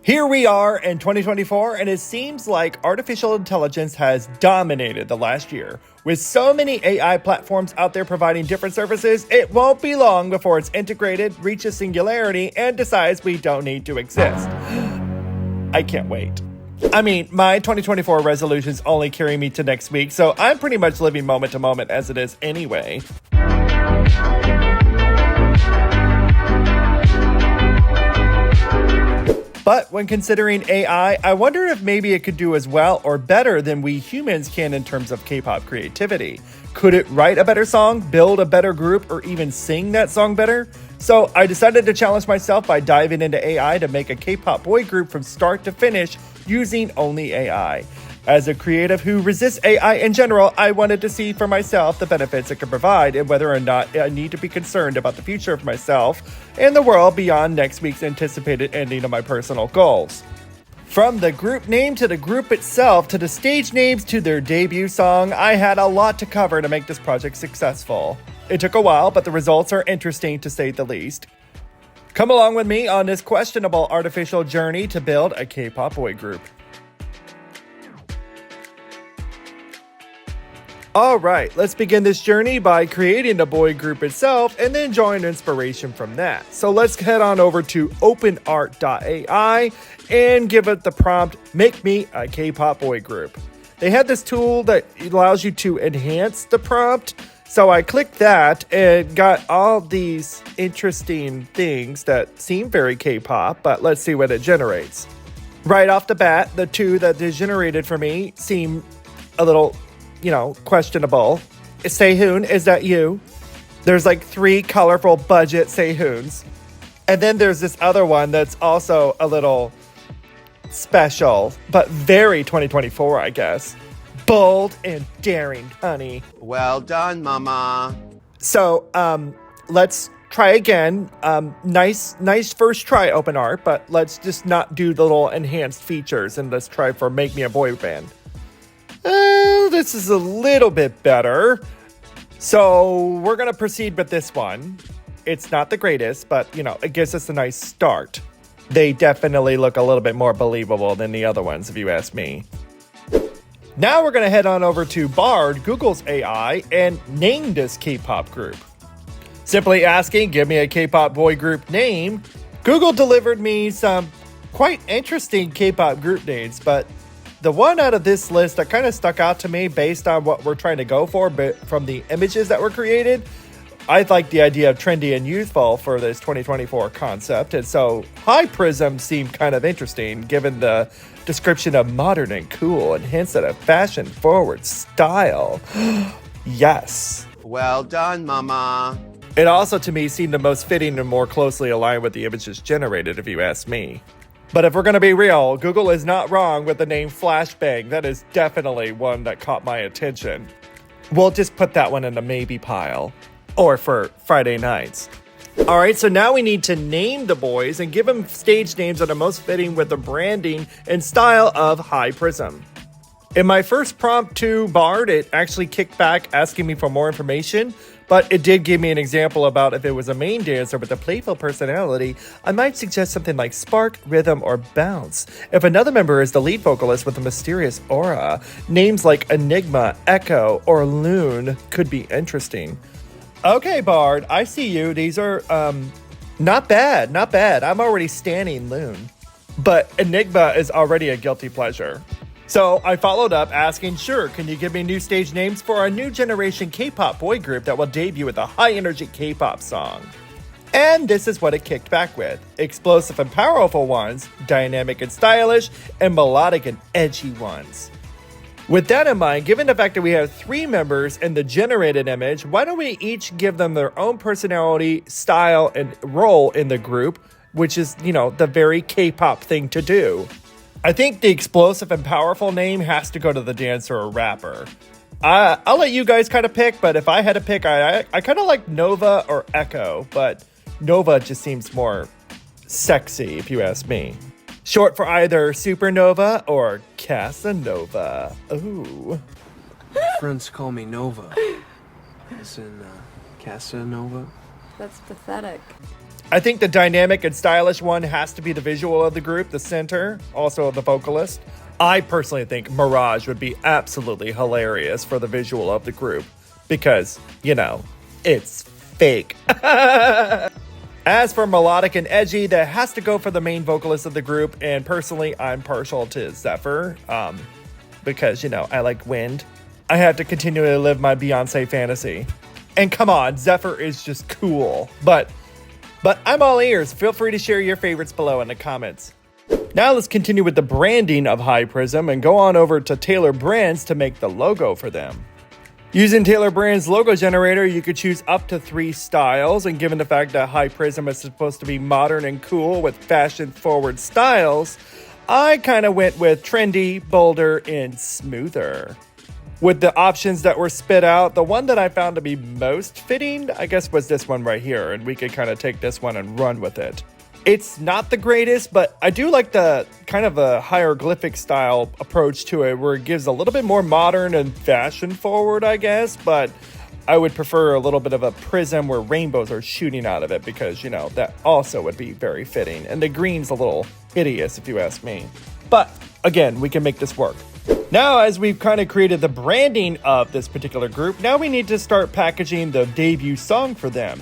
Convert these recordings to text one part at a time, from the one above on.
Here we are in 2024, and it seems like artificial intelligence has dominated the last year. With so many AI platforms out there providing different services, it won't be long before it's integrated, reaches singularity, and decides we don't need to exist. I can't wait. I mean, my 2024 resolutions only carry me to next week, so I'm pretty much living moment to moment as it is anyway. But when considering AI, I wonder if maybe it could do as well or better than we humans can in terms of K-pop creativity. Could it write a better song, build a better group, or even sing that song better? So I decided to challenge myself by diving into AI to make a K-pop boy group from start to finish using only AI. As a creative who resists AI in general, I wanted to see for myself the benefits it could provide and whether or not I need to be concerned about the future of myself and the world beyond next week's anticipated ending of my personal goals. From the group name to the group itself to the stage names to their debut song, I had a lot to cover to make this project successful. It took a while, but the results are interesting to say the least. Come along with me on this questionable artificial journey to build a K-pop boy group. Alright, let's begin this journey by creating the boy group itself and then drawing inspiration from that. So let's head on over to openart.ai and give it the prompt, make me a K-pop boy group. They had this tool that allows you to enhance the prompt. So I clicked that and got all these interesting things that seem very K-pop, but let's see what it generates. Right off the bat, the two that is generated for me seem a little questionable. Sehun, is that you? There's like 3 colorful budget Sehuns. And then there's this other one that's also a little special, but very 2024, I guess. Bold and daring, honey. Well done, mama. So, let's try again. Nice first try, OpenArt, but let's just not do the little enhanced features and let's try for Make Me a Boy Band. This is a little bit better. So we're going to proceed with this one. It's not the greatest, but, it gives us a nice start. They definitely look a little bit more believable than the other ones, if you ask me. Now we're going to head on over to Bard, Google's AI, and name this K-pop group. Simply asking, give me a K-pop boy group name. Google delivered me some quite interesting K-pop group names, but the one out of this list that kind of stuck out to me based on what we're trying to go for, but from the images that were created, I like the idea of trendy and youthful for this 2024 concept. And so HYPRISM seemed kind of interesting given the description of modern and cool and hints at a fashion forward style. Yes. Well done, mama. It also to me seemed the most fitting and more closely aligned with the images generated, if you ask me. But if we're going to be real, Google is not wrong with the name Flashbang. That is definitely one that caught my attention. We'll just put that one in the maybe pile. Or for Friday nights. Alright, so now we need to name the boys and give them stage names that are most fitting with the branding and style of HYPRISM. In my first prompt to Bard, it actually kicked back asking me for more information, but it did give me an example about if it was a main dancer with a playful personality, I might suggest something like spark, rhythm, or bounce. If another member is the lead vocalist with a mysterious aura, names like Enigma, Echo, or Loon could be interesting. Okay, Bard, I see you. These are, not bad. I'm already standing Loon. But Enigma is already a guilty pleasure. So I followed up asking, sure, can you give me new stage names for a new generation K-pop boy group that will debut with a high-energy K-pop song? And this is what it kicked back with. Explosive and powerful ones, dynamic and stylish, and melodic and edgy ones. With that in mind, given the fact that we have 3 members in the generated image, why don't we each give them their own personality, style, and role in the group, which is, the very K-pop thing to do. I think the explosive and powerful name has to go to the dancer or rapper. I'll let you guys kind of pick, but if I had to pick, I kind of like Nova or Echo, but Nova just seems more sexy, if you ask me. Short for either Supernova or Casanova. Ooh. Friends call me Nova. As in, Casanova. That's pathetic. I think the dynamic and stylish one has to be the visual of the group, the center, also the vocalist. I personally think Mirage would be absolutely hilarious for the visual of the group because, you know, it's fake. As for melodic and edgy, that has to go for the main vocalist of the group, and personally, I'm partial to Zephyr, because, you know, I like wind. I have to continually live my Beyonce fantasy. And come on, Zephyr is just cool. But I'm all ears. Feel free to share your favorites below in the comments. Now let's continue with the branding of HYPRISM and go on over to Tailor Brands to make the logo for them. Using Tailor Brands logo generator, you could choose up to 3 styles, and given the fact that HYPRISM is supposed to be modern and cool with fashion-forward styles, I kind of went with trendy, bolder, and smoother. With the options that were spit out, the one that I found to be most fitting, I guess, was this one right here, and we could kind of take this one and run with it. It's not the greatest, but I do like the kind of a hieroglyphic style approach to it, where it gives a little bit more modern and fashion forward, I guess, but I would prefer a little bit of a prism where rainbows are shooting out of it because, you know, that also would be very fitting. And the green's a little hideous if you ask me. But again, we can make this work. Now, as we've kind of created the branding of this particular group, now we need to start packaging the debut song for them.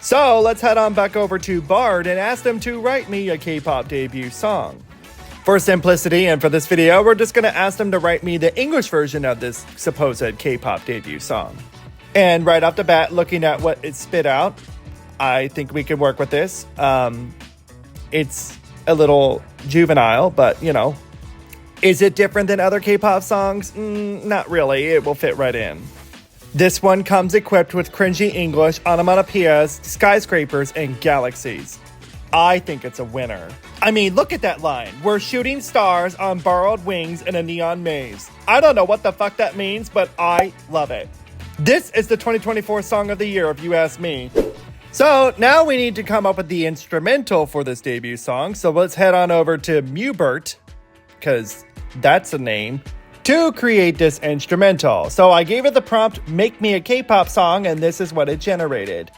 So let's head on back over to Bard and ask them to write me a K-pop debut song. For simplicity and for this video, we're just going to ask them to write me the English version of this supposed K-pop debut song. And right off the bat, looking at what it spit out, I think we can work with this. It's a little juvenile, but you know, is it different than other K-pop songs? Not really, it will fit right in. This one comes equipped with cringy English, onomatopoeias, skyscrapers, and galaxies. I think it's a winner. I mean, look at that line. We're shooting stars on borrowed wings in a neon maze. I don't know what the fuck that means, but I love it. This is the 2024 Song of the Year, if you ask me. So now we need to come up with the instrumental for this debut song. So let's head on over to Mubert, because that's a name, to create this instrumental. So I gave it the prompt, make me a K-pop song, and this is what it generated.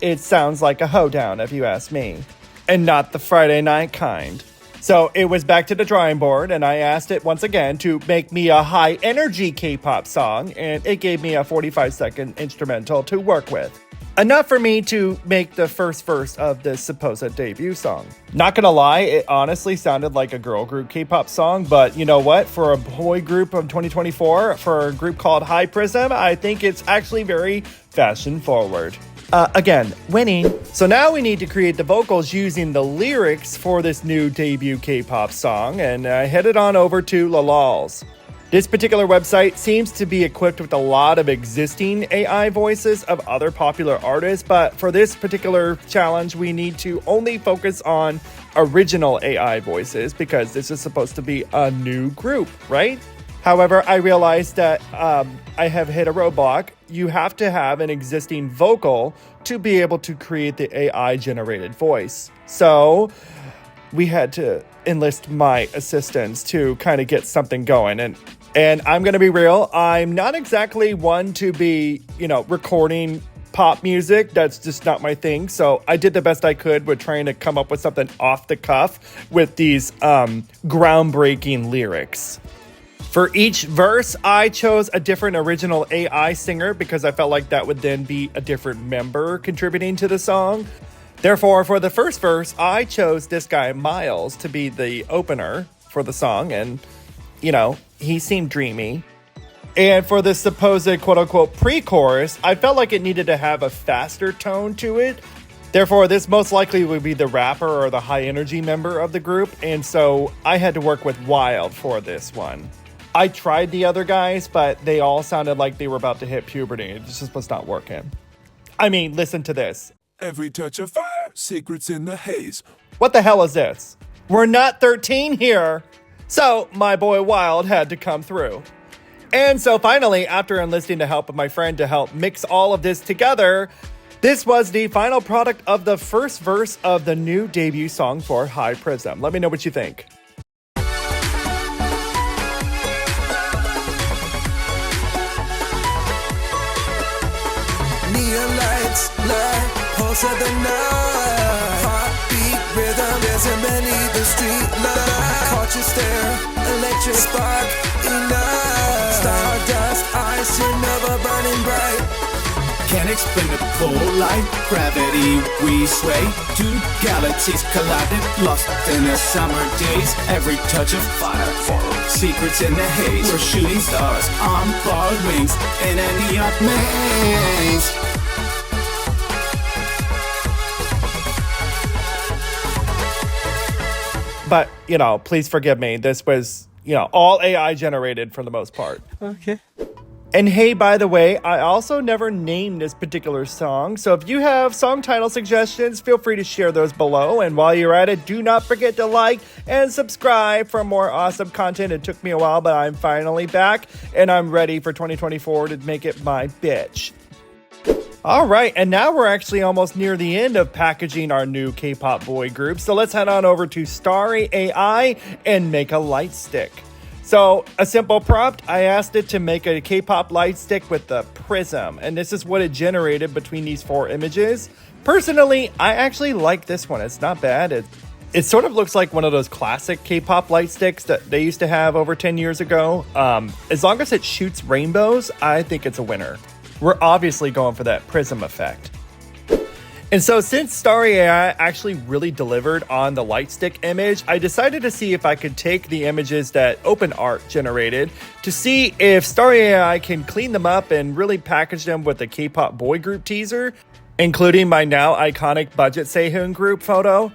It sounds like a hoedown, if you ask me, and not the Friday night kind. So it was back to the drawing board, and I asked it once again to make me a high-energy K-pop song, and it gave me a 45-second instrumental to work with. Enough for me to make the first verse of this supposed debut song. Not gonna lie, it honestly sounded like a girl group K-pop song, but you know what? For a boy group of 2024, for a group called HYPRISM, I think it's actually very fashion forward. Again, winning. So now we need to create the vocals using the lyrics for this new debut K-pop song, and I headed on over to Lalals. This particular website seems to be equipped with a lot of existing AI voices of other popular artists, but for this particular challenge, we need to only focus on original AI voices because this is supposed to be a new group, right? However, I realized that I have hit a roadblock. You have to have an existing vocal to be able to create the AI-generated voice. So we had to enlist my assistants to kind of get something going. And I'm going to be real, I'm not exactly one to be, you know, recording pop music. That's just not my thing. So I did the best I could with trying to come up with something off the cuff with these groundbreaking lyrics. For each verse, I chose a different original AI singer because I felt like that would then be a different member contributing to the song. Therefore, for the first verse, I chose this guy, Miles, to be the opener for the song. And, you know, he seemed dreamy. And for the supposed quote-unquote pre-chorus, I felt like it needed to have a faster tone to it. Therefore, this most likely would be the rapper or the high-energy member of the group. And so I had to work with Wild for this one. I tried the other guys, but they all sounded like they were about to hit puberty. It just was not working. I mean, listen to this. Every touch of fire, secrets in the haze. What the hell is this? We're not 13 here. So my boy Wild had to come through. And so finally, after enlisting the help of my friend to help mix all of this together, this was the final product of the first verse of the new debut song for HYPRISM. Let me know what you think. It's like pulse of the night. Heartbeat rhythm isn't beneath the street light. Caught your stare, electric spark, ignite. Stardust, ice, you're never burning bright. Can't explain the pull like gravity. We sway, two galaxies collided, lost in the summer days. Every touch of fire, secrets in the haze. We're shooting stars on borrowed wings in a neon maze. But, you know, please forgive me. This was, you know, all AI generated for the most part. Okay. And hey, by the way, I also never named this particular song, so if you have song title suggestions, feel free to share those below. And while you're at it, do not forget to like and subscribe for more awesome content. It took me a while, but I'm finally back, and I'm ready for 2024 to make it my bitch. All right, and now we're actually almost near the end of packaging our new K-pop boy group, so let's head on over to Starry AI and make a light stick. So, a simple prompt, I asked it to make a K-pop light stick with the prism, and this is what it generated between these 4 images. Personally, I actually like this one. It's not bad. It sort of looks like one of those classic K-pop light sticks that they used to have over 10 years ago. As long as it shoots rainbows, I think it's a winner. We're obviously going for that prism effect. And so since Starry AI actually really delivered on the Lightstick image, I decided to see if I could take the images that OpenArt generated to see if Starry AI can clean them up and really package them with the K-pop boy group teaser, including my now iconic budget Sehun group photo.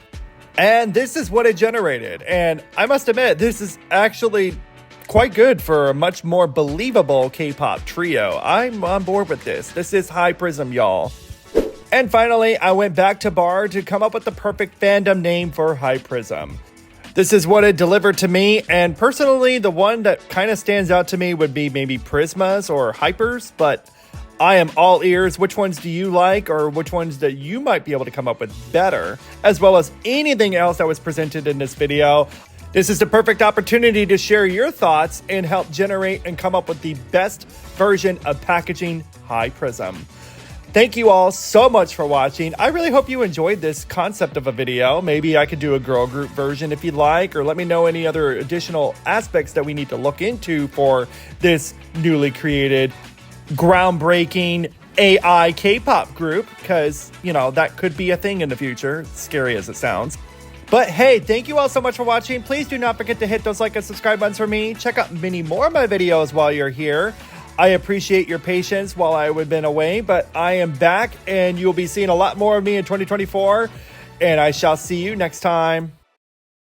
And this is what it generated. And I must admit, this is actually quite good for a much more believable K-pop trio. I'm on board with this. This is HYPRISM, y'all. And finally, I went back to Bar to come up with the perfect fandom name for HYPRISM. This is what it delivered to me, and personally, the one that kind of stands out to me would be maybe Prismas or Hypers, but I am all ears. Which ones do you like, or which ones that you might be able to come up with better, as well as anything else that was presented in this video. This is the perfect opportunity to share your thoughts and help generate and come up with the best version of packaging HYPRISM. Thank you all so much for watching. I really hope you enjoyed this concept of a video. Maybe I could do a girl group version if you'd like, or let me know any other additional aspects that we need to look into for this newly created, groundbreaking AI K-pop group, because, you know, that could be a thing in the future, scary as it sounds. But hey, thank you all so much for watching. Please do not forget to hit those like and subscribe buttons for me. Check out many more of my videos while you're here. I appreciate your patience while I have been away, but I am back and you'll be seeing a lot more of me in 2024, and I shall see you next time.